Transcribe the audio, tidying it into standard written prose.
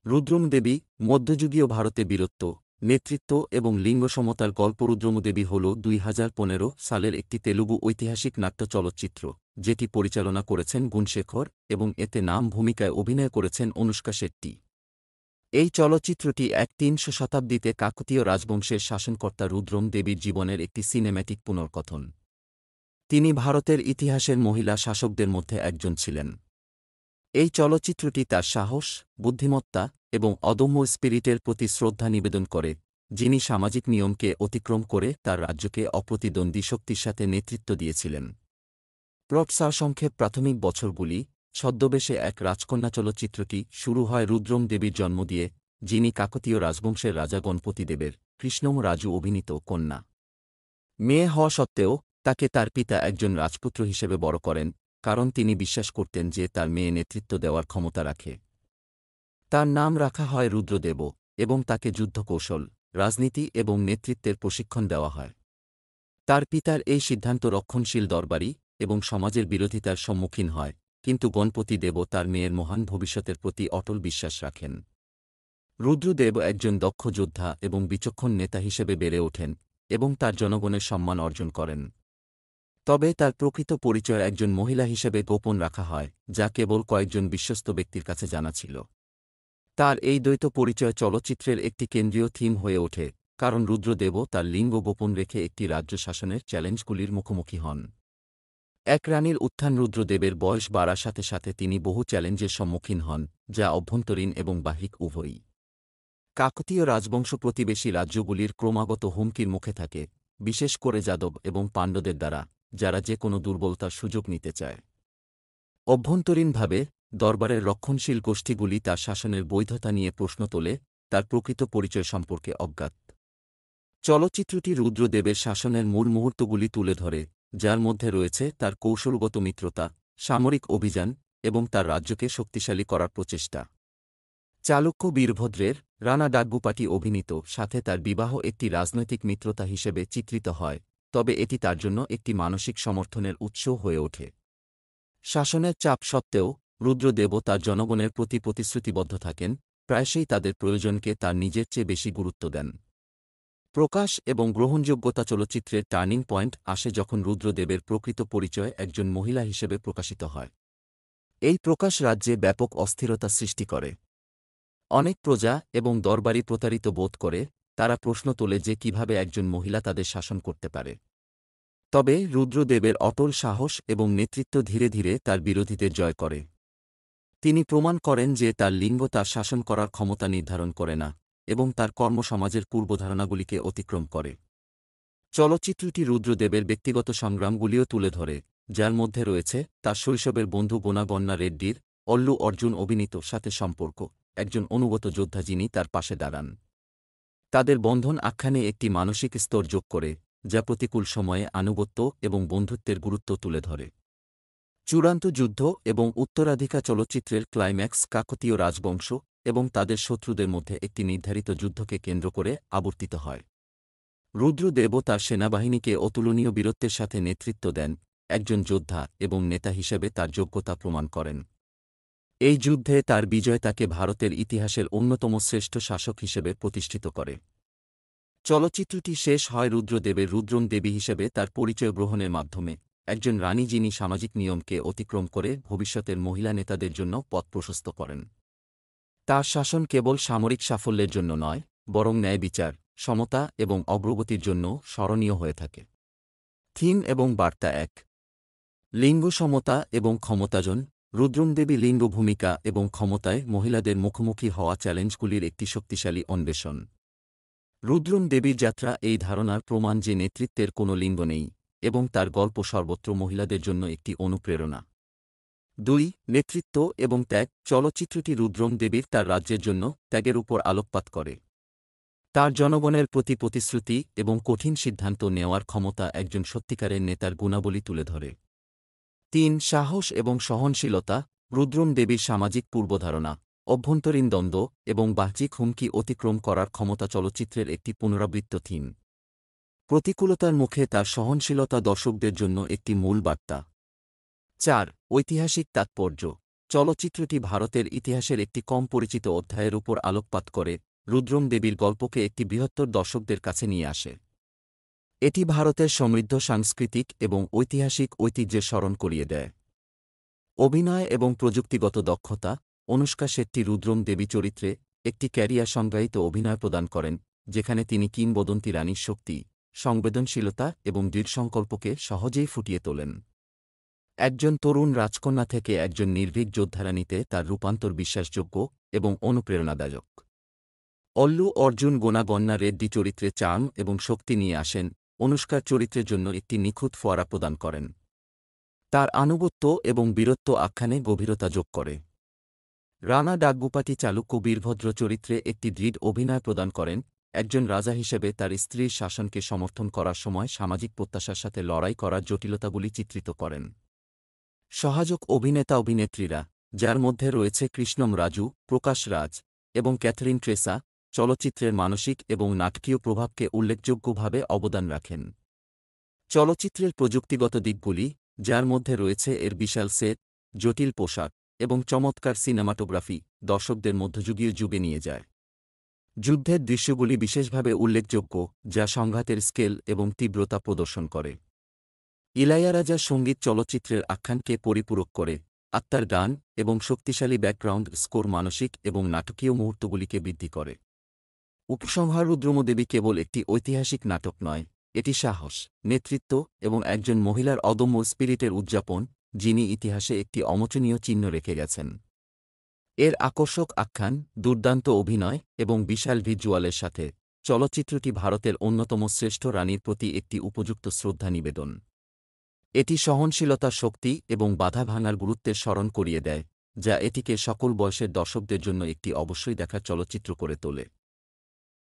রুদ্রমদেবী মধ্যযুগীয় ভারতে বীরত্ব, নেতৃত্ব এবং লিঙ্গ সমতার গল্প। রুদ্রমদেবী হল 2015 সালের একটি তেলুগু ঐতিহাসিক নাট্য চলচ্চিত্র, যেটি পরিচালনা করেছেন গুণশেখর এবং এতে নাম ভূমিকায় অভিনয় করেছেন অনুষ্কা শেট্টি। এই চলচ্চিত্রটি 3শ শতাব্দীতে কাকতীয় রাজবংশের শাসনকর্তা রুদ্রম দেবীর জীবনের একটি সিনেম্যাটিক পুনর্কথন। তিনি ভারতের ইতিহাসের মহিলা শাসকদের মধ্যে একজন ছিলেন। এই চলচ্চিত্রটি তার সাহস, বুদ্ধিমত্তা এবং অদম্য স্পিরিটের প্রতি শ্রদ্ধা নিবেদন করে, যিনি সামাজিক নিয়মকে অতিক্রম করে তার রাজ্যকে অপ্রতিদ্বন্দ্বী শক্তির সাথে নেতৃত্ব দিয়েছিলেন। প্লট সারসংক্ষেপ। প্রাথমিক বছরগুলি ছদ্মবেশে এক রাজকন্যা। চলচ্চিত্রটি শুরু হয় রুদ্রম দেবীর জন্ম দিয়ে, যিনি কাকতীয় রাজবংশের রাজা গণপতি দেবের কৃষ্ণম রাজু অভিনীত কন্যা। মেয়ে হওয়া সত্ত্বেও তাকে তার পিতা একজন রাজপুত্র হিসেবে বড় করেন, কারণ তিনি বিশ্বাস করতেন যে তার মেয়ে নেতৃত্ব দেওয়ার ক্ষমতা রাখে। তার নাম রাখা হয় রুদ্রদেব এবং তাকে যুদ্ধকৌশল, রাজনীতি এবং নেতৃত্বের প্রশিক্ষণ দেওয়া হয়। তার পিতার এই সিদ্ধান্ত রক্ষণশীল দরবারি এবং সমাজের বিরোধিতার সম্মুখীন হয়, কিন্তু গণপতি দেব তার মেয়ের মহান ভবিষ্যতের প্রতি অটল বিশ্বাস রাখেন। রুদ্রদেব একজন দক্ষ যোদ্ধা এবং বিচক্ষণ নেতা হিসেবে বেড়ে ওঠেন এবং তার জনগণের সম্মান অর্জন করেন। তবে তার প্রকৃত পরিচয় একজন মহিলা হিসেবে গোপন রাখা হয়, যা কেবল কয়েকজন বিশ্বস্ত ব্যক্তির কাছে জানা ছিল। তার এই দ্বৈত পরিচয় চলচ্চিত্রের একটি কেন্দ্রীয় থিম হয়ে ওঠে, কারণ রুদ্রদেবও তার লিঙ্গ গোপন রেখে একটি রাজ্য শাসনের চ্যালেঞ্জগুলির মুখোমুখি হন। এক রানীর উত্থান। রুদ্রদেবের বয়স বাড়ার সাথে সাথে তিনি বহু চ্যালেঞ্জের সম্মুখীন হন, যা অভ্যন্তরীণ এবং বাহ্যিক উভয়ই। কাকতীয় রাজবংশ প্রতিবেশী রাজ্যগুলির ক্রমাগত হুমকির মুখে থাকে, বিশেষ করে যাদব এবং পাণ্ড্যদের দ্বারা, যারা যে কোনো দুর্বলতার সুযোগ নিতে চায়। অভ্যন্তরীণভাবে দরবারের রক্ষণশীল গোষ্ঠীগুলি তার শাসনের বৈধতা নিয়ে প্রশ্ন তোলে, তার প্রকৃত পরিচয় সম্পর্কে অজ্ঞাত। চলচ্চিত্রটি রুদ্রদেবের শাসনের মূল মুহূর্তগুলি তুলে ধরে, যার মধ্যে রয়েছে তার কৌশলগত মিত্রতা, সামরিক অভিযান এবং তার রাজ্যকে শক্তিশালী করার প্রচেষ্টা। চালুক্য বীরভদ্রের রানা ডাগ্গুপাটি অভিনীত সাথে তার বিবাহ একটি রাজনৈতিক মিত্রতা হিসেবে চিত্রিত হয়, তবে এটি তার জন্য একটি মানসিক সমর্থনের উৎস হয়ে ওঠে। শাসনের চাপ সত্ত্বেও রুদ্রদেব তার জনগণের প্রতি প্রতিশ্রুতিবদ্ধ থাকেন, প্রায়শই তাদের প্রয়োজনকে তার নিজের চেয়ে বেশি গুরুত্ব দেন। প্রকাশ এবং গ্রহণযোগ্যতা। চলচ্চিত্রের টার্নিং পয়েন্ট আসে যখন রুদ্রদেবের প্রকৃত পরিচয় একজন মহিলা হিসেবে প্রকাশিত হয়। এই প্রকাশ রাজ্যে ব্যাপক অস্থিরতা সৃষ্টি করে। অনেক প্রজা এবং দরবারি প্রতারিত বোধ করে, তারা প্রশ্ন তোলে যে কিভাবে একজন মহিলা তাদের শাসন করতে পারে। তবে রুদ্রদেবের অটল সাহস এবং নেতৃত্ব ধীরে ধীরে তার বিরোধীদের জয় করে। তিনি প্রমাণ করেন যে তার লিঙ্গ তার শাসন করার ক্ষমতা নির্ধারণ করে না, এবং তার কর্ম সমাজের পূর্বধারণাগুলিকে অতিক্রম করে। চলচ্চিত্রটি রুদ্রদেবের ব্যক্তিগত সংগ্রামগুলিও তুলে ধরে, যার মধ্যে রয়েছে তার শৈশবের বন্ধু গোনাগন্না রেড্ডির অল্লু অর্জুন অভিনীত সাথে সম্পর্ক, একজন অনুগত যোদ্ধা যিনি তার পাশে দাঁড়ান। তাদের বন্ধন আখ্যানে একটি মানসিক স্তর যোগ করে, যা প্রতিকূল সময়ে আনুগত্য এবং বন্ধুত্বের গুরুত্ব তুলে ধরে। চূড়ান্ত যুদ্ধ এবং উত্তরাধিকার। চলচ্চিত্রের ক্লাইম্যাক্স কাকতীয় রাজবংশ এবং তাদের শত্রুদের মধ্যে একটি নির্ধারিত যুদ্ধকে কেন্দ্র করে আবর্তিত হয়। রুদ্রদেব তার সেনাবাহিনীকে অতুলনীয় বীরত্বের সাথে নেতৃত্ব দেন, একজন যোদ্ধা এবং নেতা হিসেবে তার যোগ্যতা প্রমাণ করেন। এই যুদ্ধে তার বিজয় তাকে ভারতের ইতিহাসের অন্যতম শ্রেষ্ঠ শাসক হিসেবে প্রতিষ্ঠিত করে। চলচ্চিত্রটি শেষ হয় রুদ্রদেবের রুদ্রম দেবী হিসেবে তার পরিচয় গ্রহণের মাধ্যমে, একজন রানী যিনি সামাজিক নিয়মকে অতিক্রম করে ভবিষ্যতের মহিলা নেতাদের জন্য পথ প্রশস্ত করেন। তার শাসন কেবল সামরিক সাফল্যের জন্য নয়, বরং ন্যায় বিচার, সমতা এবং অগ্রগতির জন্য স্মরণীয় হয়ে থাকে। থিম এবং বার্তা। লিঙ্গ সমতা এবং ক্ষমতায়ন। রুদ্রমদেবী লিঙ্গ ভূমিকা এবং ক্ষমতায় মহিলাদের মুখোমুখি হওয়া চ্যালেঞ্জগুলির একটি শক্তিশালী অন্বেষণ। রুদ্রম দেবীর যাত্রা এই ধারণার প্রমাণ যে নেতৃত্বের কোনো লিঙ্গ নেই, এবং তার গল্প সর্বত্র মহিলাদের জন্য একটি অনুপ্রেরণা। 2. নেতৃত্ব এবং ত্যাগ। চলচ্চিত্রটি রুদ্রম দেবীর তার রাজ্যের জন্য ত্যাগের উপর আলোকপাত করে। তার জনগণের প্রতি প্রতিশ্রুতি এবং কঠিন সিদ্ধান্ত নেওয়ার ক্ষমতা একজন সত্যিকারের নেতার গুণাবলী তুলে ধরে। 3. সাহস এবং সহনশীলতা। রুদ্রম দেবীর সামাজিক পূর্বধারণা, অভ্যন্তরীণ দ্বন্দ্ব এবং বাহ্যিক হুমকি অতিক্রম করার ক্ষমতা চলচ্চিত্রের একটি পুনরাবৃত্ত থিম। প্রতিকূলতার মুখে তার সহনশীলতা দর্শকদের জন্য একটি মূল বার্তা। 4. ঐতিহাসিক তাৎপর্য। চলচ্চিত্রটি ভারতের ইতিহাসের একটি কম পরিচিত অধ্যায়ের উপর আলোকপাত করে রুদ্রম দেবীর গল্পকে একটি বৃহত্তর দর্শকদের কাছে নিয়ে আসে। এটি ভারতের সমৃদ্ধ সাংস্কৃতিক এবং ঐতিহাসিক ঐতিহ্যের স্মরণ করিয়ে দেয়। অভিনয় এবং প্রযুক্তিগত দক্ষতা। অনুষ্কা শেট্টি রুদ্রম দেবী চরিত্রে একটি ক্যারিয়ার সংজ্ঞায়িত অভিনয় প্রদান করেন, যেখানে তিনি কিংবদন্তি রানীর শক্তি, সংবেদনশীলতা এবং দৃঢ়সংকল্পকে সহজেই ফুটিয়ে তোলেন। একজন তরুণ রাজকন্যা থেকে একজন নির্ভীক যোদ্ধারানীতে তার রূপান্তর বিশ্বাসযোগ্য এবং অনুপ্রেরণাদায়ক। অল্লু অর্জুন গোনাগন্না রেড্ডি চরিত্রে চার্ম এবং শক্তি নিয়ে আসেন, অনুষ্কার চরিত্রের জন্য একটি নিখুঁত ফোয়ারা প্রদান করেন। তার আনুগত্য এবং বীরত্ব আখ্যানে গভীরতা যোগ করে। রানা ডাগ্গুপাটি চালুক্য বীরভদ্র চরিত্রে একটি দৃঢ় অভিনয় প্রদান করেন, একজন রাজা হিসেবে তার স্ত্রীর শাসনকে সমর্থন করার সময় সামাজিক প্রত্যাশার সাথে লড়াই করার জটিলতাগুলি চিত্রিত করেন। সহায়ক অভিনেতা অভিনেত্রীরা, যার মধ্যে রয়েছে কৃষ্ণম রাজু, প্রকাশ রাজ এবং ক্যাথরিন ট্রেসা, চলচ্চিত্রের মানসিক এবং নাটকীয় প্রভাবকে উল্লেখযোগ্যভাবে অবদান রাখেন। চলচ্চিত্রের প্রযুক্তিগত দিকগুলি, যার মধ্যে রয়েছে এর বিশাল সেট, জটিল পোশাক এবং চমৎকার সিনেমাটোগ্রাফি, দর্শকদের মধ্যযুগীয় যুগে নিয়ে যায়। যুদ্ধের দৃশ্যগুলি বিশেষভাবে উল্লেখযোগ্য, যা সংঘাতের স্কেল এবং তীব্রতা প্রদর্শন করে। ইলাইয়ারাজার সঙ্গীত চলচ্চিত্রের আখ্যানকে পরিপূরক করে, আত্মার গান এবং শক্তিশালী ব্যাকগ্রাউন্ড স্কোর মানসিক এবং নাটকীয় মুহূর্তগুলিকে বৃদ্ধি করে। উপসংহার রুদ্রমদেবী কেবল একটি ঐতিহাসিক নাটক নয়, এটি সাহস, নেতৃত্ব এবং একজন মহিলার অদম্য স্পিরিটের উদযাপন, যিনি ইতিহাসে একটি অমোচনীয় চিহ্ন রেখে গেছেন। এর আকর্ষক আখ্যান, দুর্দান্ত অভিনয় এবং বিশাল ভিজুয়ালের সাথে চলচ্চিত্রটি ভারতের অন্যতম শ্রেষ্ঠ রানীর প্রতি একটি উপযুক্ত শ্রদ্ধা নিবেদন। এটি সহনশীলতার শক্তি এবং বাধা ভাঙার গুরুত্বের স্মরণ করিয়ে দেয়, যা এটিকে সকল বয়সের দর্শকদের জন্য একটি অবশ্যই দেখার চলচ্চিত্র করে তোলে।